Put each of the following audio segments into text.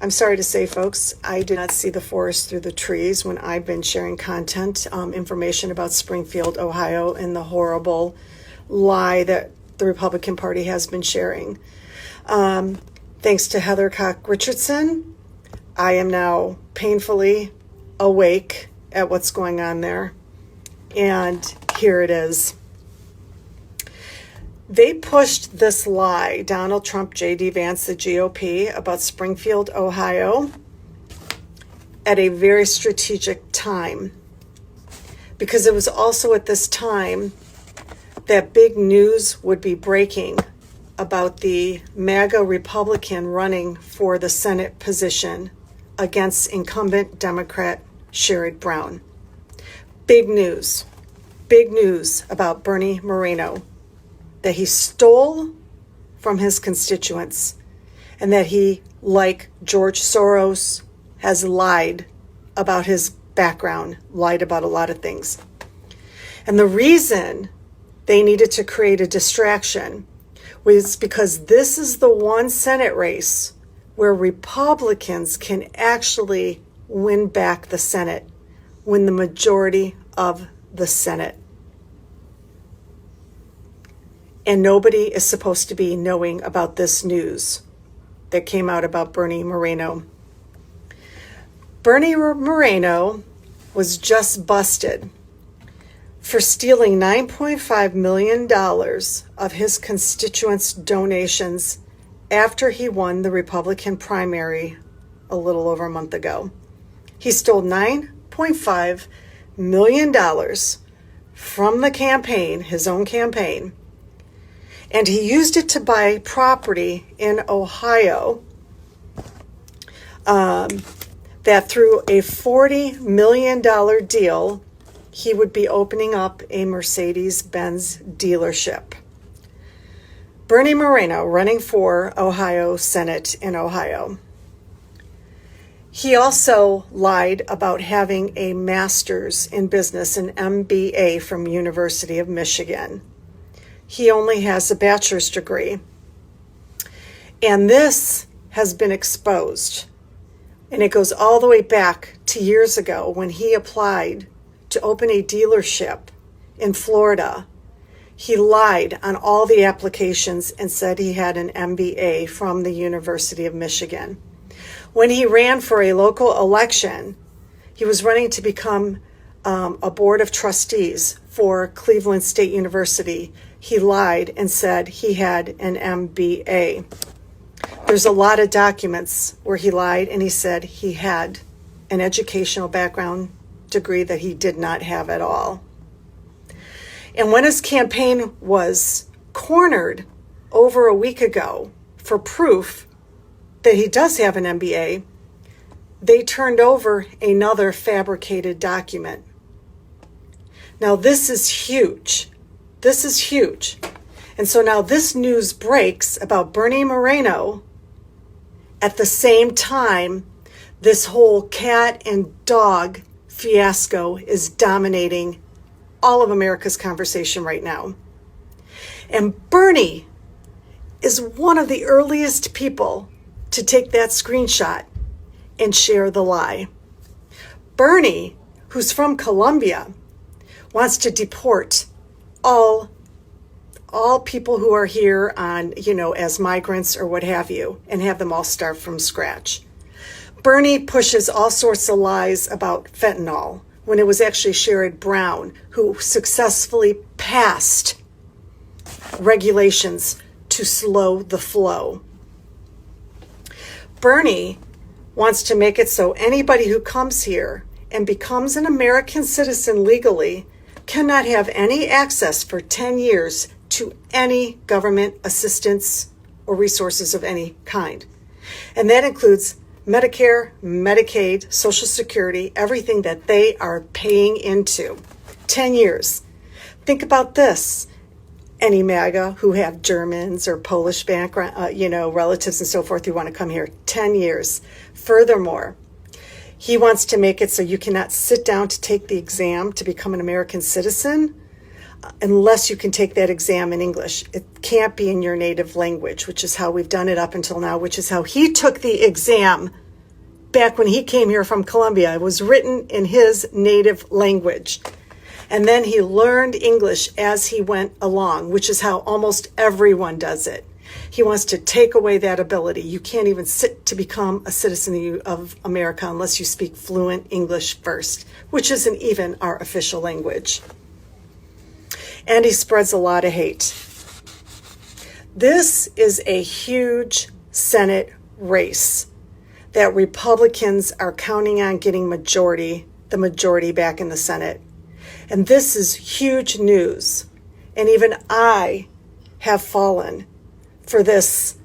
I'm sorry to say, folks, I did not see the forest through the trees when I've been sharing content, information about Springfield, Ohio, and the horrible lie that the Republican Party has been sharing. Thanks to Heather Cock Richardson, I am now painfully awake at what's going on there. And here it is. They pushed this lie, Donald Trump, J.D. Vance, the GOP, about Springfield, Ohio, at a very strategic time. Because it was also at this time that big news would be breaking about the MAGA Republican running for the Senate position against incumbent Democrat Sherrod Brown. Big news about Bernie Moreno, that he stole from his constituents, and that he, like George Soros, has lied about his background, lied about a lot of things. And the reason they needed to create a distraction was because this is the one Senate race where Republicans can actually win back the Senate, win the majority of the Senate. And nobody is supposed to be knowing about this news that came out about Bernie Moreno. Bernie Moreno was just busted for stealing $9.5 million of his constituents' donations after he won the Republican primary a little over a month ago. He stole $9.5 million from the campaign, his own campaign, and he used it to buy property in Ohio that through a $40 million deal, he would be opening up a Mercedes-Benz dealership. Bernie Moreno running for Ohio Senate in Ohio. He also lied about having a master's in business, an MBA from University of Michigan. He only has a bachelor's degree. And this has been exposed. And it goes all the way back to years ago when he applied to open a dealership in Florida. He lied on all the applications and said he had an MBA from the University of Michigan. When he ran for a local election, he was running to become a board of trustees for Cleveland State University. He lied and said he had an MBA. There's a lot of documents where he lied and he said he had an educational background degree that he did not have at all. And when his campaign was cornered over a week ago for proof that he does have an MBA, they turned over another fabricated document. Now this is huge. This is huge. And so now this news breaks about Bernie Moreno at the same time this whole cat and dog fiasco is dominating all of America's conversation right now. And Bernie is one of the earliest people to take that screenshot and share the lie. Bernie, who's from Colombia, wants to deport all people who are here on, as migrants or what have you, and have them all start from scratch. Bernie pushes all sorts of lies about fentanyl when it was actually Sherrod Brown who successfully passed regulations to slow the flow. Bernie wants to make it so anybody who comes here and becomes an American citizen legally cannot have any access for 10 years to any government assistance or resources of any kind. And that includes Medicare, Medicaid, Social Security, everything that they are paying into. 10 years. Think about this. Any MAGA who have Germans or Polish background, relatives and so forth who want to come here, 10 years. Furthermore, he wants to make it so you cannot sit down to take the exam to become an American citizen unless you can take that exam in English. It can't be in your native language, which is how we've done it up until now, which is how he took the exam back when he came here from Colombia. It was written in his native language. And then he learned English as he went along, which is how almost everyone does it. He wants to take away that ability. You can't even sit to become a citizen of America unless you speak fluent English first, which isn't even our official language. And he spreads a lot of hate. This is a huge Senate race that Republicans are counting on getting the majority back in the Senate. And this is huge news. And even I have fallen for this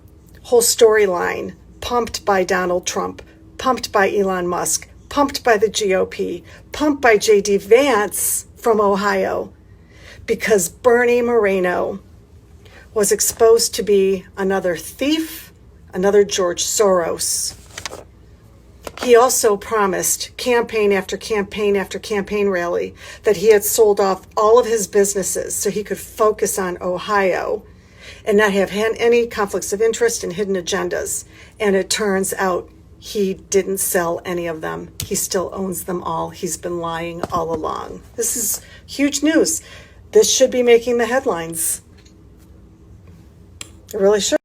whole storyline, pumped by Donald Trump, pumped by Elon Musk, pumped by the GOP, pumped by J.D. Vance from Ohio, because Bernie Moreno was exposed to be another thief, another George Soros. He also promised campaign after campaign after campaign rally that he had sold off all of his businesses so he could focus on Ohio and not have any conflicts of interest and hidden agendas. And it turns out he didn't sell any of them. He still owns them all. He's been lying all along. This is huge news. This should be making the headlines. It really should.